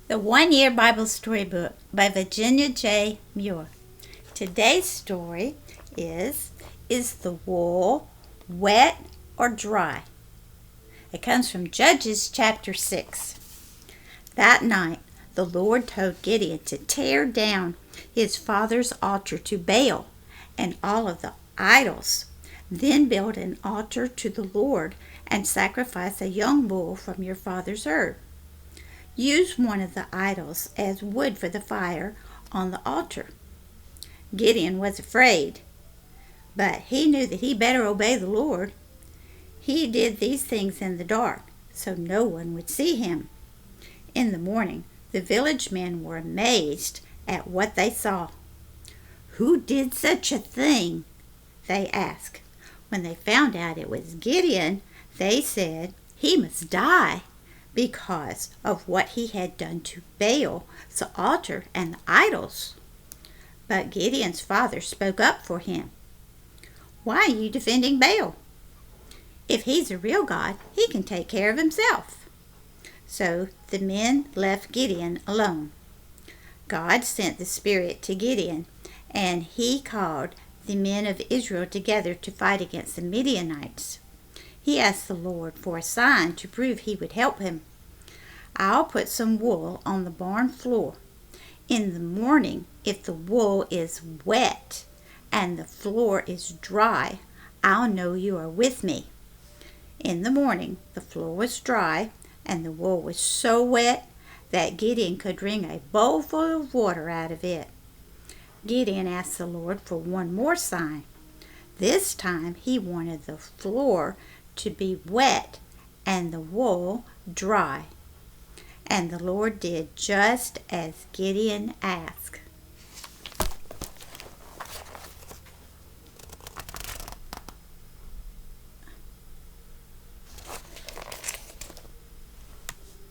The One-Year Bible Storybook by Virginia J. Muir. Today's story is the wool wet or dry? It comes from Judges chapter 6. That night, the Lord told Gideon to tear down his father's altar to Baal and all of the idols. Then build an altar to the Lord and sacrifice a young bull from your father's herd. Use one of the idols as wood for the fire on the altar. Gideon was afraid, but he knew that he better obey the Lord. He did these things in the dark, so no one would see him. In the morning, the village men were amazed at what they saw. "Who did such a thing?" they asked. When they found out it was Gideon, they said he must die because of what he had done to Baal, the altar, and the idols. But Gideon's father spoke up for him. "Why are you defending Baal? If he's a real God, he can take care of himself." So the men left Gideon alone. God sent the Spirit to Gideon, and he called the men of Israel together to fight against the Midianites. He asked the Lord for a sign to prove he would help him. "I'll put some wool on the barn floor. In the morning, if the wool is wet and the floor is dry, I'll know you are with me." In the morning, the floor was dry and the wool was so wet that Gideon could wring a bowl full of water out of it. Gideon asked the Lord for one more sign. This time he wanted the floor to be wet and the wool dry. And the Lord did just as Gideon asked.